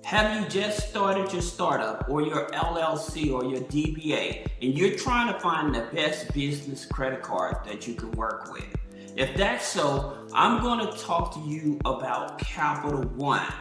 Have you just started your startup or your LLC or your DBA and you're trying to find the best business credit card that you can work with? If that's so, I'm going to talk to you about Capital One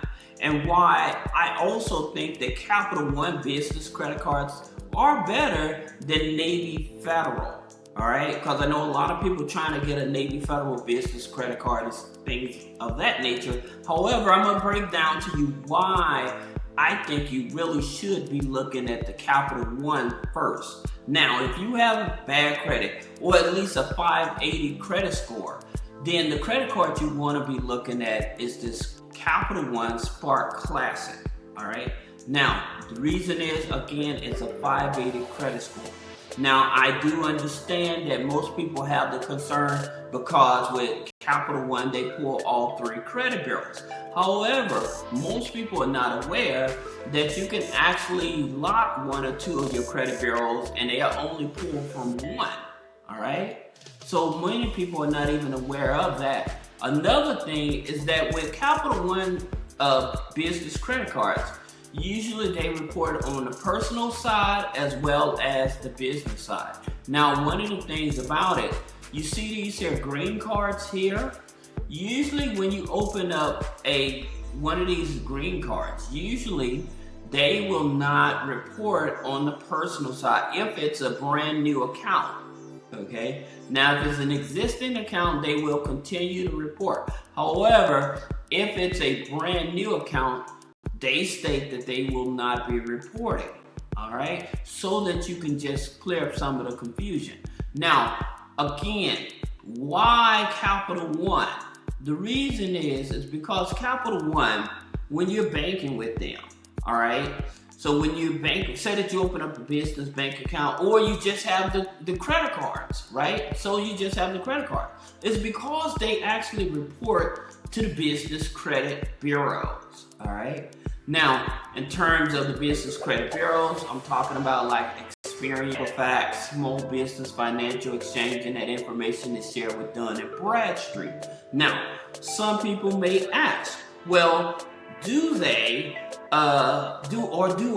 and why I also think that Capital One business credit cards are better than Navy Federal. All right, because I know a lot of people trying to get a Navy Federal business credit card and things of that nature. However, I'm going to break down to you why I think you really should be looking at the Capital One first. Now, if you have bad credit or at least a 580 credit score, then the credit card you want to be looking at is this Capital One Spark Classic. All right. Now, the reason is, again, it's a 580 credit score. Now, I do understand that most people have the concern because with Capital One, they pull all 3 credit bureaus. However, most people are not aware that you can actually lock 1 or 2 of your credit bureaus and they are only pulled from 1, all right? So many people are not even aware of that. Another thing is that with Capital One business credit cards, usually they report on the personal side as well as the business side. Now, one of the things about it, you see these here green cards here. Usually when you open up one of these green cards, usually they will not report on the personal side if it's a brand new account. Okay. Now, if it's an existing account, they will continue to report. However, if it's a brand new account, they state that they will not be reporting, all right? So that you can just clear up some of the confusion. Now, again, why Capital One? The reason is because Capital One, when you're banking with them, all right? So when you bank, say that you open up a business bank account or you just have the credit cards, right? So you just have the credit card. It's because they actually report to the business credit bureaus, all right? Now, in terms of the business credit bureaus, I'm talking about like Experian, Equifax, Small Business Financial Exchange, and that information is shared with Dun & Bradstreet. Now, some people may ask, well, do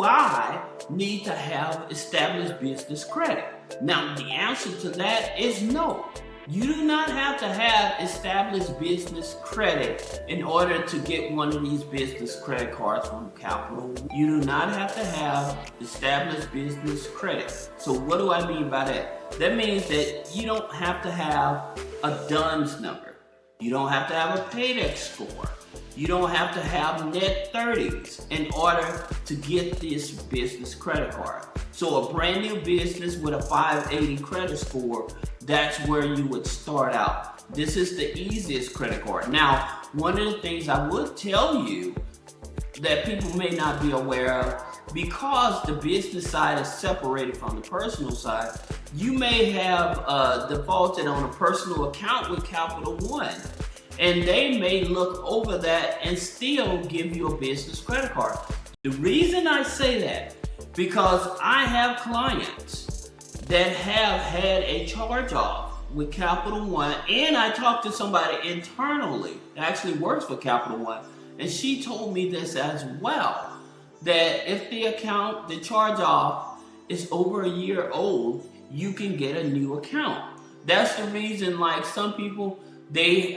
I need to have established business credit? Now, the answer to that is no. You do not have to have established business credit in order to get one of these business credit cards from Capital. You do not have to have established business credit. So what do I mean by that? That means that you don't have to have a DUNS number. You don't have to have a paydex score. You don't have to have net 30s in order to get this business credit card. So a brand new business with a 580 credit score, that's where you would start out. This is the easiest credit card. Now, one of the things I would tell you that people may not be aware of, because the business side is separated from the personal side, you may have defaulted on a personal account with Capital One. And they may look over that and still give you a business credit card. The reason I say that, because I have clients that have had a charge off with Capital One, and I talked to somebody internally that actually works for Capital One, and she told me this as well, that if the account, the charge off is over a year old, you can get a new account. That's the reason, like some people, they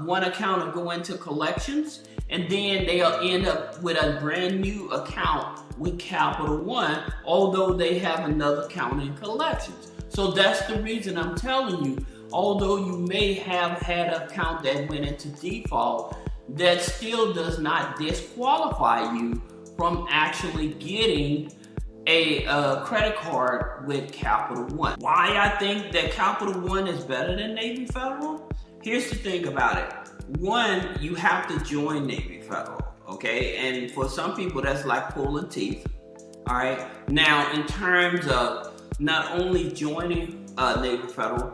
one account will go into collections and then they'll end up with a brand new account with Capital One, although they have another account in collections. So that's the reason I'm telling you, although you may have had an account that went into default, that still does not disqualify you from actually getting a credit card with Capital One. Why I think that Capital One is better than Navy Federal? Here's the thing about it. One, you have to join Navy Federal, okay? And for some people, that's like pulling teeth, all right? Now, in terms of not only joining Navy Federal,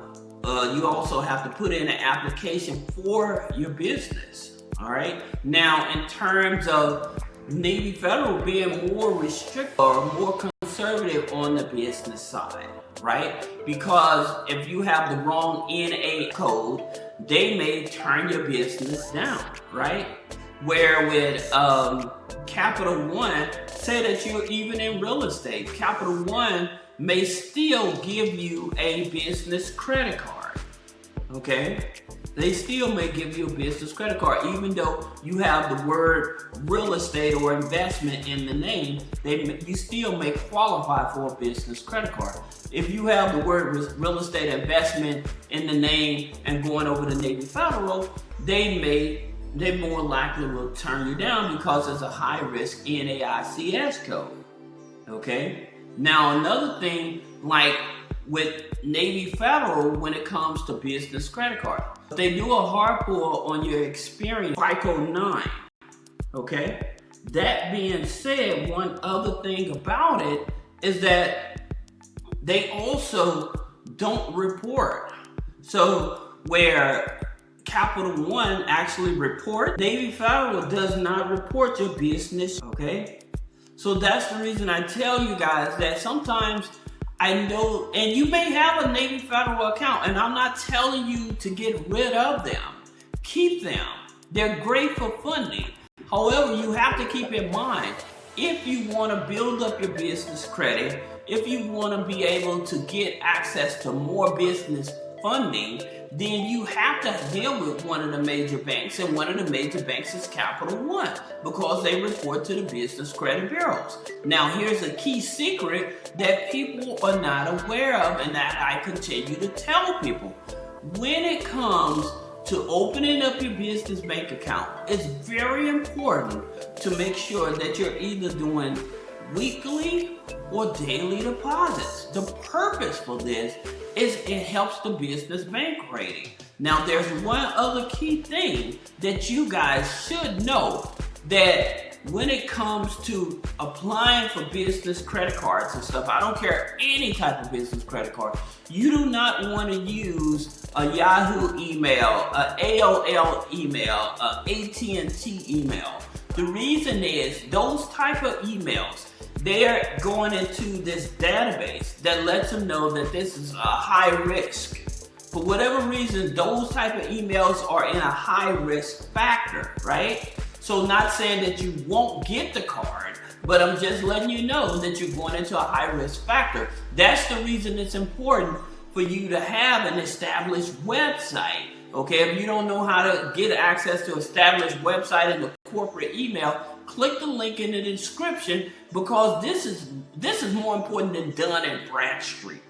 you also have to put in an application for your business, all right? Now, in terms of Navy Federal being more restrictive or more conservative on the business side, right? Because if you have the wrong NA code, they may turn your business down, right? Where with Capital One, say that you're even in real estate, Capital One may still give you a business credit card, okay? They still may give you a business credit card, even though you have the word real estate or investment in the name. You still may qualify for a business credit card. If you have the word real estate investment in the name and going over to Navy Federal, they more likely will turn you down because it's a high risk NAICS code. Okay? Now another thing, like with Navy Federal, when it comes to business credit card, they do a hard pull on your Experian FICO 9. Okay? That being said, one other thing about it is that they also don't report. So where Capital One actually report, Navy Federal does not report your business, okay? So that's the reason I tell you guys that sometimes I know, and you may have a Navy Federal account, and I'm not telling you to get rid of them. Keep them. They're great for funding. However, you have to keep in mind, if you want to build up your business credit, if you want to be able to get access to more business funding, then you have to deal with one of the major banks, and one of the major banks is Capital One, because they report to the business credit bureaus. Now here's a key secret that people are not aware of, and that I continue to tell people. When it comes to opening up your business bank account, it's very important to make sure that you're either doing weekly or daily deposits. The purpose for this is it helps the business bank rating. Now there's one other key thing that you guys should know, that when it comes to applying for business credit cards and stuff, I don't care any type of business credit card, you do not want to use a Yahoo email, a AOL email, a AT&T email. The reason is those type of emails, they're going into this database that lets them know that this is a high risk. For whatever reason, those type of emails are in a high risk factor, right? So not saying that you won't get the card, but I'm just letting you know that you're going into a high risk factor. That's the reason it's important for you to have an established website. Okay, if you don't know how to get access to established website and the corporate email, click the link in the description, because this is more important than Dun and Bradstreet.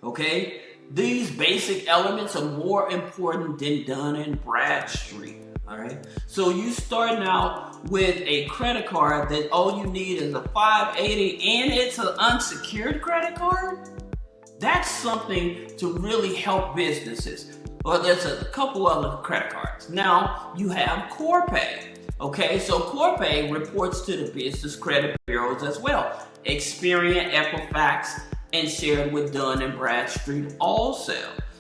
Okay, these basic elements are more important than Dun and Bradstreet. All right, so you starting out with a credit card that all you need is a 580, and it's an unsecured credit card. That's something to really help businesses. Well, there's a couple other credit cards. Now you have Corpay. Okay, so Corpay reports to the business credit bureaus as well. Experian, Equifax, and shared with Dun and Bradstreet also.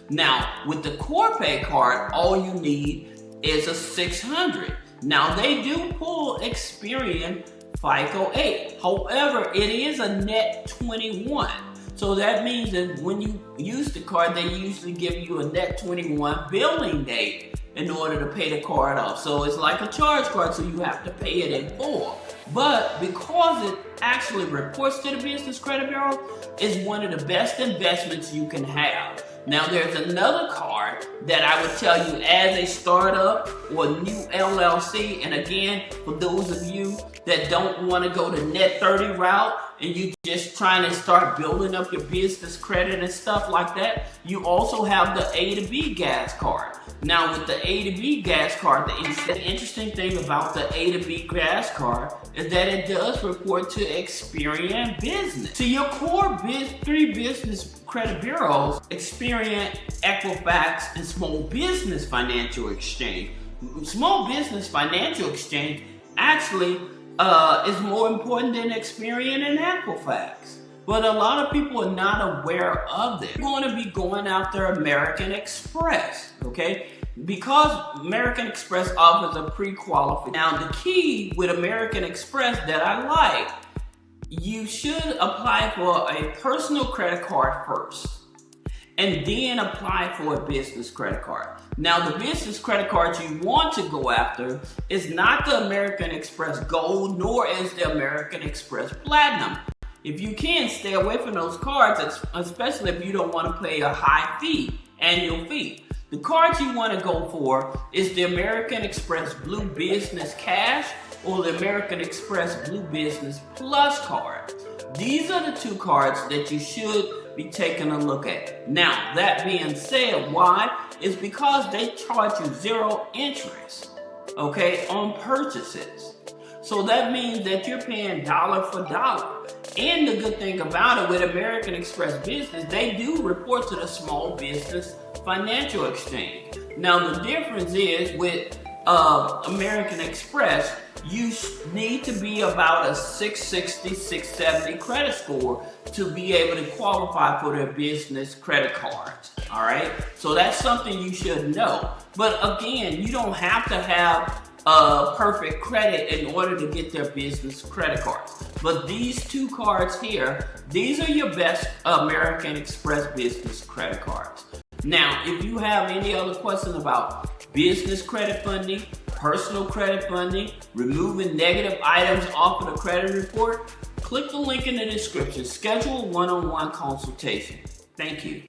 Now, with the Corpay card, all you need is a 600. Now, they do pull Experian FICO 8. However, it is a net 21. So that means that when you use the card, they usually give you a net 21 billing date in order to pay the card off. So it's like a charge card, so you have to pay it in full. But because it actually reports to the Business Credit Bureau, it's one of the best investments you can have. Now there's another card that I would tell you as a startup or new LLC, and again, for those of you that don't want to go the net 30 route and you just trying to start building up your business credit and stuff like that, you also have the A to B gas card. Now with the A to B gas card, the interesting thing about the A to B gas card is that it does report to Experian Business. To your core three business credit bureaus, Experian, Equifax, and Small Business Financial Exchange. Small Business Financial Exchange actually is more important than Experian and Equifax. But a lot of people are not aware of this. You're going to be going after American Express, okay? Because American Express offers a pre-qualification. Now the key with American Express that I like, you should apply for a personal credit card first. and then apply for a business credit card. Now, the business credit cards you want to go after is not the American Express Gold, nor is the American Express Platinum. If you can, stay away from those cards, especially if you don't want to pay a high fee, annual fee. The cards you want to go for is the American Express Blue Business Cash or the American Express Blue Business Plus card. These are the two cards that you should be taking a look at. Now, that being said, why? It's because they charge you 0 interest, okay, on purchases. So that means that you're paying dollar for dollar. And the good thing about it with American Express Business, they do report to the Small Business Financial Exchange. Now, the difference is with American Express, you need to be about a 660, 670 credit score to be able to qualify for their business credit cards. All right, so that's something you should know. But again, you don't have to have perfect credit in order to get their business credit cards. But these two cards here, these are your best American Express business credit cards. Now, if you have any other questions about business credit funding, personal credit funding, removing negative items off of the credit report, click the link in the description. Schedule a one-on-one consultation. Thank you.